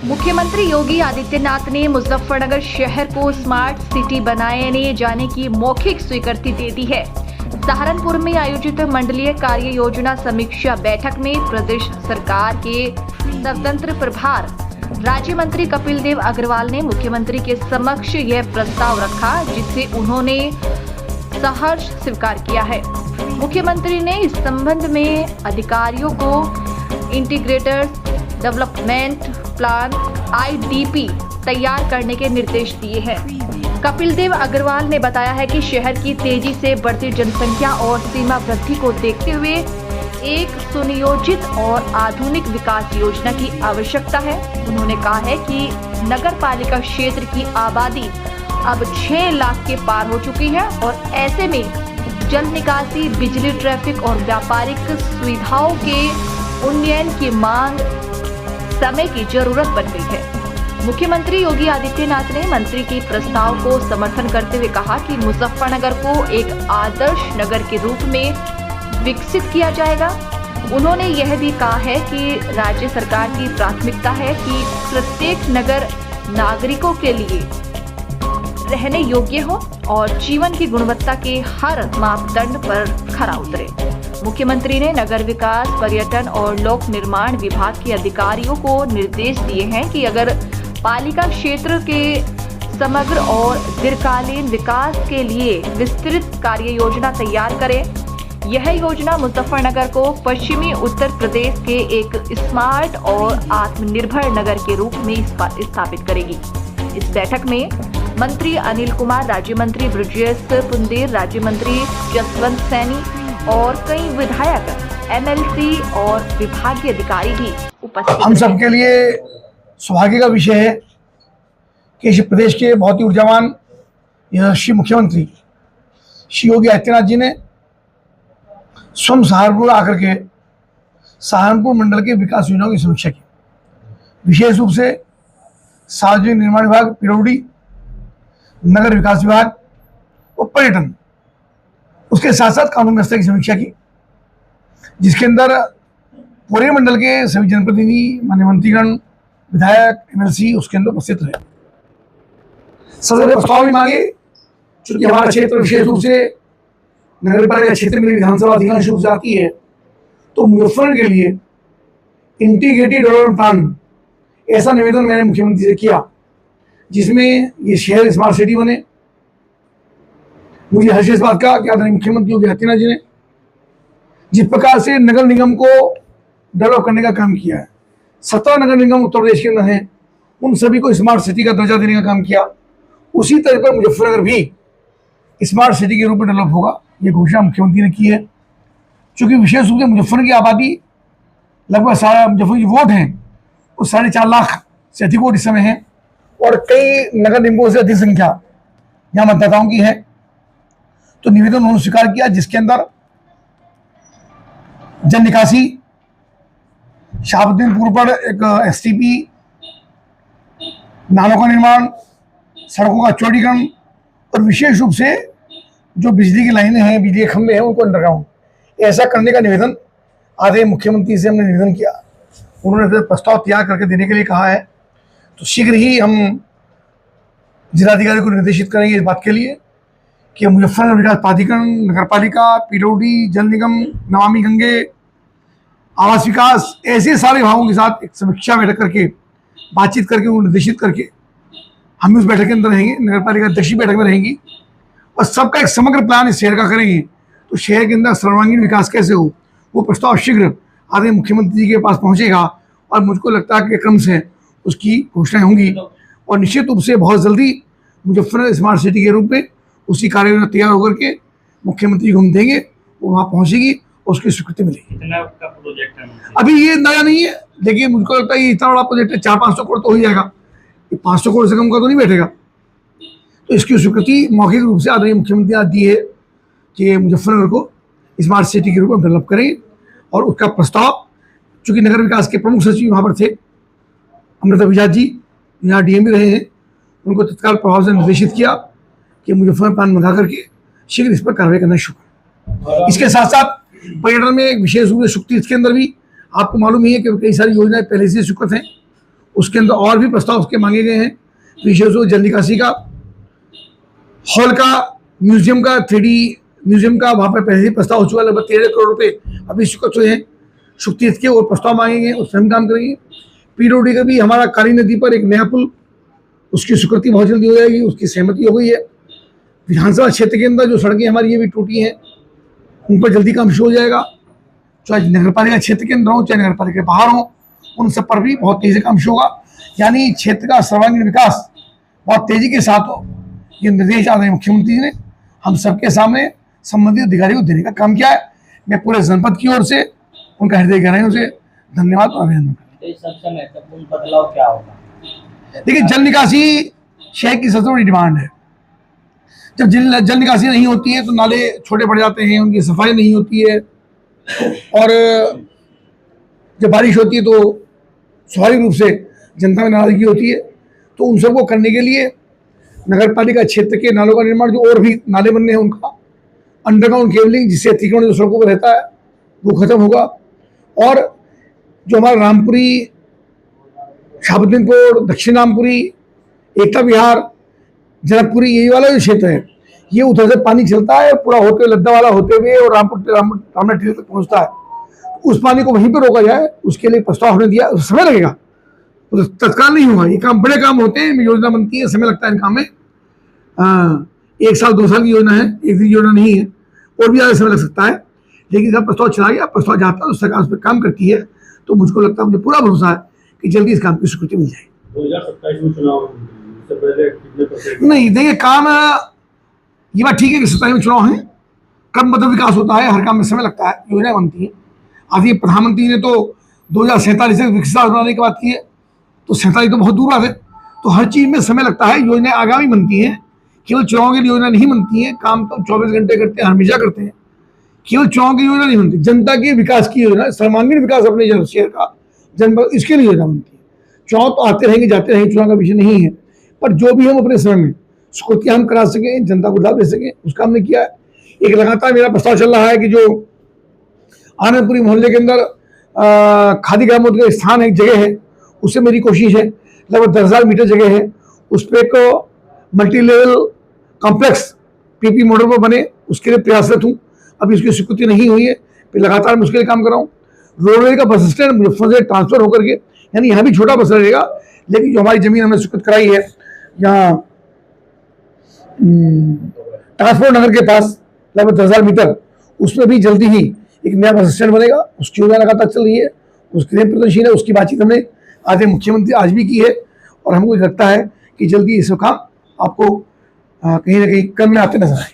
मुख्यमंत्री योगी आदित्यनाथ ने मुजफ्फरनगर शहर को स्मार्ट सिटी बनाने जाने की मौखिक स्वीकृति दे दी है। सहारनपुर में आयोजित मंडलीय कार्य योजना समीक्षा बैठक में प्रदेश सरकार के स्वतंत्र प्रभार राज्य मंत्री कपिल देव अग्रवाल ने मुख्यमंत्री के समक्ष यह प्रस्ताव रखा, जिसे उन्होंने सहर्ष स्वीकार किया है। मुख्यमंत्री ने इस संबंध में अधिकारियों को इंटीग्रेटेड डेवलपमेंट प्लान (IDP) तैयार करने के निर्देश दिए हैं। कपिल देव अग्रवाल ने बताया है कि शहर की तेजी से बढ़ती जनसंख्या और सीमा वृद्धि को देखते हुए एक सुनियोजित और आधुनिक विकास योजना की आवश्यकता है। उन्होंने कहा है कि नगर पालिका क्षेत्र की आबादी अब 6 लाख के पार हो चुकी है और ऐसे में जल निकासी, बिजली, ट्रैफिक और व्यापारिक सुविधाओं के उन्नयन की मांग समय की जरूरत बन गई है। मुख्यमंत्री योगी आदित्यनाथ ने मंत्री के प्रस्ताव को समर्थन करते हुए कहा कि मुजफ्फरनगर को एक आदर्श नगर के रूप में विकसित किया जाएगा। उन्होंने यह भी कहा है कि राज्य सरकार की प्राथमिकता है कि प्रत्येक नगर नागरिकों के लिए रहने योग्य हो और जीवन की गुणवत्ता के हर मापदंड पर खरा उतरे। मुख्यमंत्री ने नगर विकास, पर्यटन और लोक निर्माण विभाग के अधिकारियों को निर्देश दिए हैं कि अगर पालिका क्षेत्र के समग्र और दीर्घकालीन विकास के लिए विस्तृत कार्य योजना तैयार करें। यह योजना मुजफ्फरनगर को पश्चिमी उत्तर प्रदेश के एक स्मार्ट और आत्मनिर्भर नगर के रूप में स्थापित करेगी। इस बैठक में मंत्री अनिल कुमार, राज्य मंत्री ब्रजेश पुंदेर, राज्य मंत्री जसवंत सैनी और कई विधायक, MLC और विभागीय अधिकारी भी उपस्थित। हम सबके लिए सौभाग्य का विषय है कि इस प्रदेश के बहुत ही ऊर्जावान यशस्वी मुख्यमंत्री श्री योगी आदित्यनाथ जी ने स्वयं सहारनपुर आकर के सहारनपुर मंडल के विकास योजनाओं की समीक्षा की। विशेष रूप से सार्वजनिक निर्माण विभाग, PWD, नगर विकास विभाग और पर्यटन, उसके साथ साथ कानून व्यवस्था की समीक्षा की, जिसके अंदर पूरे मंडल के सभी जनप्रतिनिधि, माननीय मंत्रीगण, विधायक, MLC उसके अंदर उपस्थित रहे। सबसे प्रस्ताव भी मांगे, चूंकि हमारा क्षेत्र विशेष रूप से नगर पालिका क्षेत्र में विधानसभा अधिकांश रूप से आती है, तो मुजफ्फरनगर के लिए इंटीग्रेटेड डेवलपमेंट प्लान ऐसा निवेदन मैंने मुख्यमंत्री से किया, जिसमें ये शहर स्मार्ट सिटी बने। मुझे हर्ष इस बात का कि आदरणीय मुख्यमंत्री योगी आदित्यनाथ जी ने जिस प्रकार से नगर निगम को डेवलप करने का काम किया है, 17 नगर निगम उत्तर प्रदेश के अंदर हैं, उन सभी को स्मार्ट सिटी का दर्जा देने का काम किया। उसी तरह पर मुजफ्फरनगर भी स्मार्ट सिटी के रूप में डेवलप होगा, ये घोषणा मुख्यमंत्री ने की है। चूंकि विशेष रूप से मुजफ्फरनगर की आबादी लगभग मुजफ्फरनगर की वोट हैं वो 4.5 लाख से अधिक वोट इस समय है और कई नगर निगमों से अधिक संख्या यहाँ मतदाताओं की है। तो निवेदन उन्होंने स्वीकार किया, जिसके अंदर जल निकासी, शाहबुद्दीनपुर पर एक STP, नालों का निर्माण, सड़कों का चौड़ीकरण और विशेष रूप से जो बिजली की लाइनें हैं, बिजली के खंभे हैं, उनको अंडरग्राउंड ऐसा करने का निवेदन आदरणीय मुख्यमंत्री से हमने निवेदन किया। उन्होंने फिर प्रस्ताव तैयार करके देने के लिए कहा है। तो शीघ्र ही हम जिलाधिकारी को निर्देशित करेंगे इस बात के लिए कि मुजफ्फरनगर विकास प्राधिकरण, नगर पालिका, PWD, जल निगम, नमामि गंगे, आवास विकास, ऐसे सारे विभागों के साथ एक समीक्षा बैठक करके बातचीत करके उनको निर्देशित करके हम उस बैठक के अंदर रहेंगे, नगर पालिका अध्यक्ष बैठक में रहेंगी और सबका एक समग्र प्लान इस शहर का करेंगे। तो शहर के अंदर सर्वांगीण विकास कैसे हो, वो प्रस्ताव शीघ्र आदरणीय मुख्यमंत्री जी के पास पहुंचेगा और मुझको लगता है कि क्रम से उसकी घोषणाएं होंगी और निश्चित रूप से बहुत जल्दी मुजफ्फरनगर स्मार्ट सिटी के रूप में उसकी कार्य योजना तैयार होकर के मुख्यमंत्री को हम देंगे, वो वहाँ पहुँचेगी और उसकी स्वीकृति मिलेगी। प्रोजेक्ट है अभी ये नया नहीं है, लेकिन मुझको लगता है ये इतना बड़ा प्रोजेक्ट है, 400-500 करोड़ तो हो जाएगा, 500 करोड़ से कम का तो नहीं बैठेगा। तो इसकी स्वीकृति मौखिक रूप से आदरणीय मुख्यमंत्री ने दी है कि मुजफ्फरनगर को स्मार्ट सिटी के रूप में डेवलप करेंगे और उसका प्रस्ताव, चूँकि नगर विकास के प्रमुख सचिव वहाँ पर थे अमृता विजात जी, यहाँ DM भी रहे हैं, उनको तत्काल प्रभाव से निर्देशित किया कि मुजफ्फरनगर प्लान मंगा करके शीघ्र इस पर कार्रवाई करना शुरू करें। इसके साथ साथ पर्यटन में विशेष रूप से शुक्ति, इसके अंदर भी आपको मालूम ही है कि कई सारी योजनाएं पहले से स्वीकृत हैं, उसके अंदर और भी प्रस्ताव उसके मांगे गए हैं। विशेष रूप जल निकासी का, हॉल का, म्यूजियम का, 3D म्यूजियम का वहाँ पर पहले ही प्रस्ताव हो चुका है। लगभग 13 करोड़ रुपये अभी स्वीकृत हुए हैं शुक्तीर्थ के, और प्रस्ताव मांगे गए, उसमें हम काम करेंगे। PWD का भी हमारा काली नदी पर एक नया पुल, उसकी स्वीकृति बहुत जल्दी हो जाएगी, उसकी सहमति हो गई है। विधानसभा क्षेत्र के अंदर जो सड़कें हमारी ये भी टूटी हैं, उन पर जल्दी काम शुरू हो जाएगा। चाहे नगर पालिका क्षेत्र के अंदर हो, चाहे नगर पालिका के बाहर हो, उन सब पर भी बहुत तेजी से काम शुरू होगा। यानी क्षेत्र का सर्वांगीण विकास बहुत तेजी के साथ हो, ये निर्देश आदरणीय मुख्यमंत्री ने हम सबके सामने संबंधित अधिकारियों को देने का काम किया है। मैं पूरे जनपद की ओर से उनका हृदय गहराइयों से धन्यवाद और अभिनंदन करता हूं। सबसे महत्वपूर्ण बदलाव क्या होगा? देखिए, जल निकासी शहर की सबसे बड़ी डिमांड है। जब जल निकासी नहीं होती है तो नाले छोटे पड़ जाते हैं, उनकी सफाई नहीं होती है, और जब बारिश होती है तो स्वाभाविक रूप से जनता में नाराजगी होती है। तो उन सबको करने के लिए नगर पालिका क्षेत्र के नालों का निर्माण, जो और भी नाले बनने हैं उनका अंडरग्राउंड केबलिंग, जिससे अतिक्रमण जो सड़कों पर रहता है वो खत्म होगा। और जो हमारा रामपुरी, शाहबुद्दीनपुर, दक्षिण रामपुरी, एकता विहार, जनकपुरी, यही वाला जो क्षेत्र है, ये उधर से पानी चलता है पूरा होते हुए लद्दा वाला होते हुए और रामपुर टीले तक पहुंचता है। उस पानी को वहीं पर रोका जाए, उसके लिए प्रस्ताव हमने दिया। समय लगेगा, तो तत्काल नहीं होगा। ये काम बड़े काम होते हैं, योजना बनती है, समय लगता है इन काम में। 1 साल 2 साल की योजना है, एक दिन योजना नहीं है, और भी ज़्यादा समय लग सकता है। लेकिन जब प्रस्ताव चला गया, प्रस्ताव जाता है तो सरकार उस पर काम करती है। तो मुझको लगता है, मुझे पूरा भरोसा है कि जल्दी इस काम की स्वीकृति मिल जाएगी। 2027 में चुनाव से पहले कितने %? नहीं, देखिए, काम ये बात ठीक है कि 27 में चुनाव है, क्रमबद्ध विकास होता है, हर काम में समय लगता है, योजना बनती है। आज ये प्रधानमंत्री ने तो 2047 तक विकसित भारत बनाने की बात की है, तो 47 तो बहुत दूर बात है। तो हर चीज़ में समय लगता है, योजनाएं आगामी बनती हैं, केवल चुनाव के लिए योजना नहीं बनती है। काम तो 24 घंटे करते हैं, हमेशा करते हैं, केवल चुनाव की योजना नहीं बनती। जनता के विकास की योजना, सर्वांगीण विकास अपने शहर का, जनपद, इसके लिए योजना बनती है। चुनाव तो आते रहेंगे जाते रहेंगे, चुनाव का विषय नहीं है, पर जो भी हम अपने समय में स्वीकृतियाँ हम करा सकें, जनता को लाभ दे सकें, उसका हमने किया है। एक लगातार मेरा प्रस्ताव चल रहा है कि जो आनंदपुरी मोहल्ले के अंदर खादी ग्रामोद्योग का स्थान, एक जगह है, उससे मेरी कोशिश है, लगभग 10,000 मीटर जगह है, उस पर एक multi level complex PP model पर बने, उसके लिए प्रयासरत हूँ। अभी उसकी स्वीकृति नहीं हुई है, फिर लगातार मैं उसके लिए काम कर रहा हूँ। रोडवे का बस स्टैंड मुजफ्फरनगर से ट्रांसफर होकर के, यानी यहाँ भी छोटा बस रहेगा, लेकिन जो हमारी ज़मीन हमने स्वीकृत कराई है यहाँ ट्रांसपोर्ट नगर के पास लगभग 10,000 मीटर, उसमें भी जल्दी ही एक नया बस स्टैंड बनेगा। उसकी योजना लगातार चल रही है, उसके लिए प्रयत्नशील है। उसकी बातचीत हमने आधे मुख्यमंत्री आज भी की है, और हमको लगता है कि जल्दी इसका काम आपको कहीं ना कहीं कम में आते नजर आए।